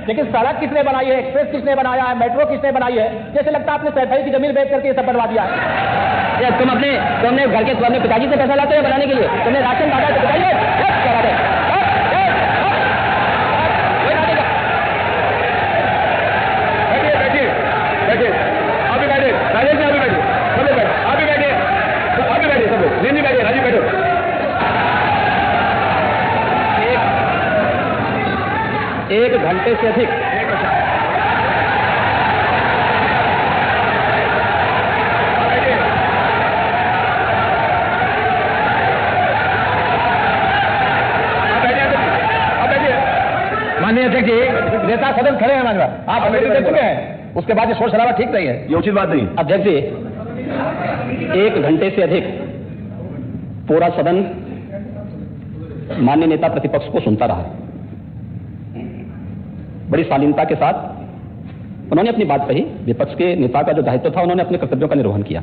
लेकिन सड़क किसने बनाई है, एक्सप्रेस किसने बनाया है, मेट्रो किसने बनाई है? जैसे लगता है आपने सैफई की जमीन बेच करके ये सब बनवा दिया है। तुमने घर के अपने पिताजी से पैसा लाते हो बनाने के लिए, तुमने राशन दादा से बताइए एक घंटे से अधिक माननीय अध्यक्ष जी, नेता सदन खड़े हैं माननीय, आप दे चुके हैं, उसके बाद ये शोर शराबा ठीक नहीं है, ये उचित बात नहीं। अध्यक्ष जी, 1 घंटे से अधिक पूरा सदन माननीय नेता प्रतिपक्ष को सुनता रहा। बड़ी शालीनता के साथ उन्होंने अपनी बात कही। विपक्ष के नेता का जो दायित्व था, उन्होंने अपने कर्तव्यों का निर्वहन किया।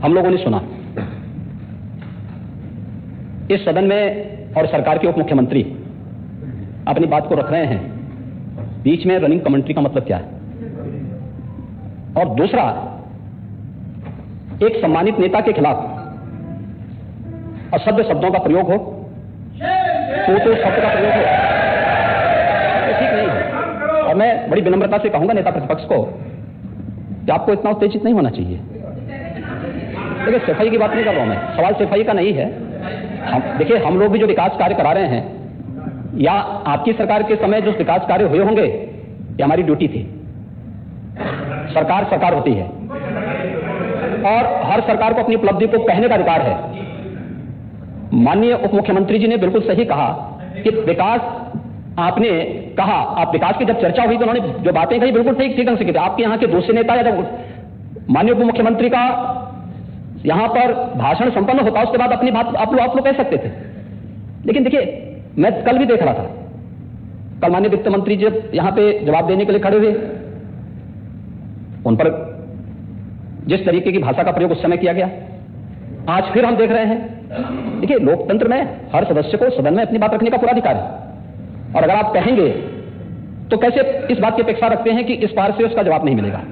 हम लोगों ने सुना। इस सदन में और सरकार के उप मुख्यमंत्री अपनी बात को रख रहे हैं, बीच में रनिंग कमेंट्री का मतलब क्या है? और दूसरा, एक सम्मानित नेता के खिलाफ असभ्य शब्दों का प्रयोग हो, तो शब्द का प्रयोग हो, ये ठीक नहीं है। और मैं बड़ी विनम्रता से कहूंगा नेता प्रतिपक्ष को कि आपको इतना उत्तेजित नहीं होना चाहिए। देखिए, सफाई की बात नहीं कर रहा हूं मैं, सवाल सफाई का नहीं है। देखिए, हम लोग भी जो विकास कार्य करा रहे हैं, या आपकी सरकार के समय जो विकास कार्य हुए होंगे, ये हमारी ड्यूटी थी। सरकार होती है और हर सरकार को अपनी उपलब्धि को कहने का अधिकार है। माननीय उप मुख्यमंत्री जी ने बिल्कुल सही कहा कि विकास, आपने कहा, आप विकास की जब चर्चा हुई तो उन्होंने जो बातें कही बिल्कुल ठीक ढंग से की। आपके यहाँ के दूसरे नेता या जब माननीय उप मुख्यमंत्री का यहां पर भाषण संपन्न होता, उसके बाद अपनी बात आप लोग कह सकते थे। लेकिन देखिए, मैं कल भी देख रहा था, कल माननीय वित्त मंत्री जब यहां पे जवाब देने के लिए खड़े हुए, उन पर जिस तरीके की भाषा का प्रयोग उस समय किया गया, आज फिर हम देख रहे हैं। देखिए, लोकतंत्र में हर सदस्य को सदन में अपनी बात रखने का पूरा अधिकार है, और अगर आप कहेंगे तो कैसे इस बात की अपेक्षा रखते हैं कि इस पार से उसका जवाब नहीं मिलेगा?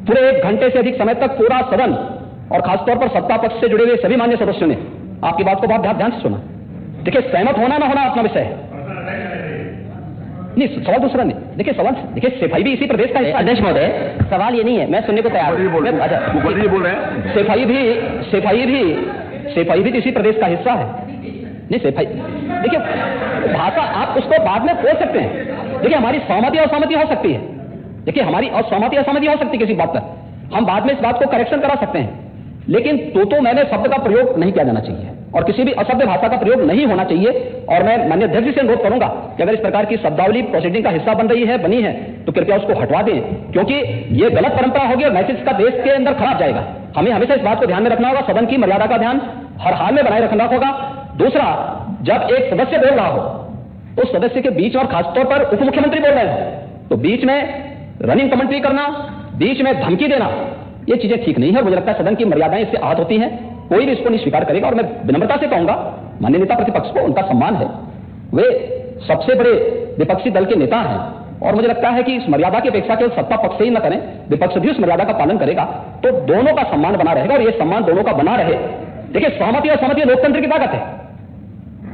पूरे 1 घंटे से अधिक समय तक पूरा सदन और खासतौर पर सत्ता पक्ष से जुड़े हुए सभी मान्य सदस्यों ने आपकी बात को बहुत ध्यान से सुना। देखिए, सहमत होना ना होना अपना विषय है, नहीं सवाल दूसरा नहीं। देखिए, सवाल, देखिए, सफाई भी इसी प्रदेश का हिस्सा। अध्यक्ष महोदय, सवाल ये नहीं है, मैं सुनने को तैयार हूं। बोल रहे हैं सफाई भी इसी प्रदेश का हिस्सा है। नहीं, सफाई, देखिए, भाषा आप उसको बाद में बोल सकते हैं। देखिए, हमारी सहमति असहमति हो सकती है, देखिए, हमारी असहमति असहमति हो सकती है किसी बात पर, हम बाद में इस बात को करेक्शन करा सकते हैं। लेकिन तो मैंने शब्द का प्रयोग नहीं किया जाना चाहिए और किसी भी असभ्य भाषा का प्रयोग नहीं होना चाहिए। और मैं माननीय अध्यक्ष जी से अनुरोध करूंगा कि अगर इस प्रकार की शब्दावली प्रोसीडिंग का हिस्सा बनी है तो कृपया उसको हटवा दें, क्योंकि ये गलत परंपरा होगी और मैसेज का देश के अंदर खराब जाएगा। हमें हमेशा इस बात को ध्यान में रखना होगा, सदन की मर्यादा का ध्यान हर हाल में बनाए रखना होगा। दूसरा, जब एक सदस्य बोल रहा हो, उस सदस्य के बीच और खासतौर पर उप मुख्यमंत्री बोल रहे हो, तो बीच में रनिंग कमेंट्री करना, बीच में धमकी देना, ये चीजें ठीक नहीं है। मुझे लगता है सदन की मर्यादाएं इससे आहत होती हैं, कोई भी इसको नहीं स्वीकार करेगा। और मैं विनम्रता से कहूंगा माननीय नेता प्रतिपक्ष को, उनका सम्मान है, वे सबसे बड़े विपक्षी दल के नेता हैं, और मुझे लगता है कि इस मर्यादा की अपेक्षा केवल सत्ता पक्ष से ही न करें, विपक्ष भी उस मर्यादा का पालन करेगा तो दोनों का सम्मान बना रहेगा, और ये सम्मान दोनों का बना रहे। देखिए, सहमति और सहमति लोकतंत्र की ताकत है।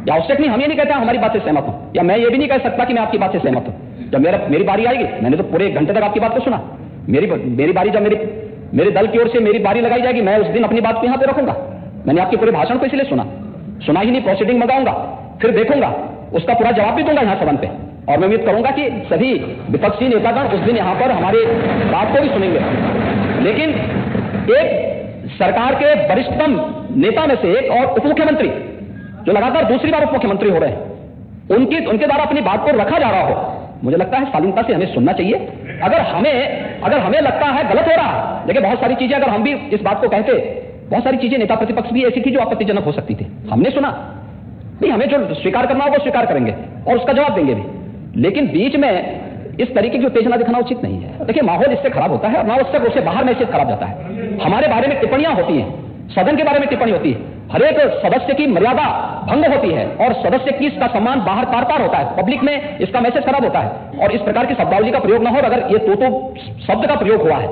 या आवश्यक नहीं, हम ये नहीं कहते हमारी बात से सहमत हूं, या मैं ये भी नहीं कह सकता कि मैं आपकी बात से सहमत हूं। जब मेरी बारी आएगी, मैंने तो पूरे 1 घंटे तक आपकी बात को सुना, मेरी बारी जब मेरे दल की ओर से मेरी बारी लगाई जाएगी, मैं उस दिन अपनी बात को यहां पे रखूंगा। मैंने आपके पूरे भाषण को इसलिए सुना ही नहीं, प्रोसीडिंग मंगाऊंगा, फिर देखूंगा, उसका पूरा जवाब भी दूंगा यहां सदन पे। और मैं उम्मीद करूंगा कि सभी विपक्षी नेतागण उस दिन यहां पर हमारे बात को भी सुनेंगे। लेकिन एक सरकार के वरिष्ठतम नेता में से एक और उप मुख्यमंत्री, जो लगातार दूसरी बार उप मुख्यमंत्री हो रहे हैं, उनके द्वारा अपनी बात को रखा जा रहा हो, मुझे लगता है शालीनता से हमें सुनना चाहिए। अगर हमें लगता है गलत हो रहा, लेकिन बहुत सारी चीजें अगर हम भी इस बात को कहते, बहुत सारी चीजें नेता प्रतिपक्ष भी ऐसी थी जो आपत्तिजनक हो सकती थी, हमने सुना नहीं, हमें जो स्वीकार करना होगा स्वीकार करेंगे और उसका जवाब देंगे भी। लेकिन बीच में इस तरीके की उत्तेजना दिखाना उचित नहीं है। देखिए, माहौल इससे खराब होता है और अनावश्यक रूप से बाहर मैसेज खराब जाता है। हमारे बारे में टिप्पणियां होती हैं, सदन के बारे में टिप्पणी होती है, हर एक सदस्य की मर्यादा भंग होती है और सदस्य की इसका सम्मान बाहर पार होता है, पब्लिक में इसका मैसेज खराब होता है और इस प्रकार की शब्दावली का प्रयोग न हो। अगर ये तो शब्द का प्रयोग हुआ है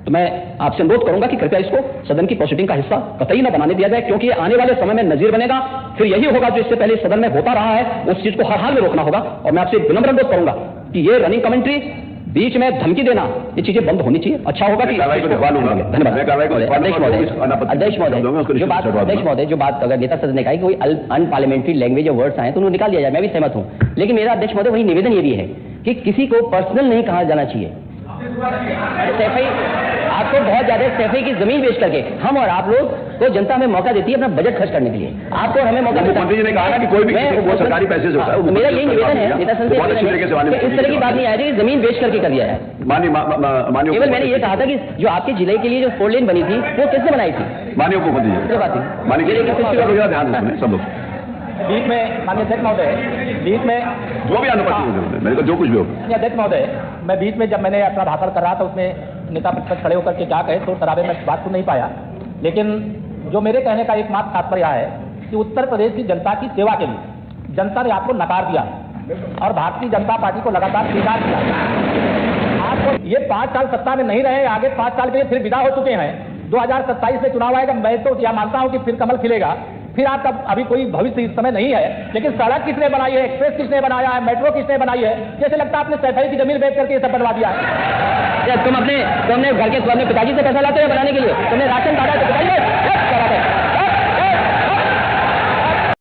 तो मैं आपसे अनुरोध करूंगा कि कृपया इसको सदन की प्रोसीडिंग का हिस्सा कतई न बनाने दिया जाए, क्योंकि आने वाले समय में नजीर बनेगा। फिर यही होगा जो इससे पहले सदन में होता रहा है, उस चीज को हर हाल में रोकना होगा। और मैं आपसे विनम्र अनुरोध करूंगा कि ये रनिंग कमेंट्री, बीच में धमकी देना, ये चीजें बंद होनी चाहिए। अच्छा होगा कि अध्यक्ष महोदय जो बात अगर नेता सदन ने कहा कि कोई अनपार्लियामेंट्री लैंग्वेज और वर्ड्स आए तो उन्हें निकाल दिया जाए, मैं भी सहमत हूं। लेकिन मेरा अध्यक्ष महोदय वही निवेदन ये भी है कि किसी को पर्सनल नहीं कहा जाना चाहिए। सैफई आपको बहुत ज्यादा सैफई की जमीन बेच करके हम और आप लोग को जनता हमें मौका देती है अपना बजट खर्च करने के लिए, आपको और हमें मौका देता है। मुख्यमंत्री जी ने कहा कि कोई भी वो सरकारी पैसे से होता है। मेरा यही निवेदन है नेता संसद इस तरह की बात नहीं आएगी, जमीन बेच करके कर दिया है। माननीय केवल मैंने ये कहा था कि जो आपके जिले के लिए जो 4 लेन बनी थी वो किसने बनाई थी? माननीय मुख्यमंत्री जी बात है। माननीय ध्यान दें सब लोग बीच में माननीय अध्यक्ष महोदय, बीच में जो भी अनुपस्थित मेरे को जो कुछ भी हो। अध्यक्ष महोदय, मैं बीच में जब मैंने अपना भाषण कर रहा था उसमें नेता प्रतिपक्ष खड़े होकर के क्या कहे तो शराबे में बात सुन नहीं पाया। लेकिन जो मेरे कहने का एकमात्र तात्पर्य है कि उत्तर प्रदेश की जनता की सेवा के लिए जनता ने आपको नकार दिया और भारतीय जनता पार्टी को लगातार स्वीकार किया। आपको ये 5 साल सत्ता में नहीं रहे, आगे 5 साल के लिए फिर विदा हो चुके हैं। 2027 में चुनाव आएगा, मैं तो यह मानता हूं कि फिर कमल खिलेगा। फिर आपका अभी कोई भविष्य इस समय नहीं है, लेकिन सड़क किसने बनाई है, एक्सप्रेस किसने बनाया है, मेट्रो किसने बनाई है? जैसे लगता है आपने सैफई की जमीन बेच करके ये सब बनवा दिया है। तुमने घर के अपने पिताजी से पैसा लाते हो बनाने के लिए, तुमने राशन काटा तो पिताजी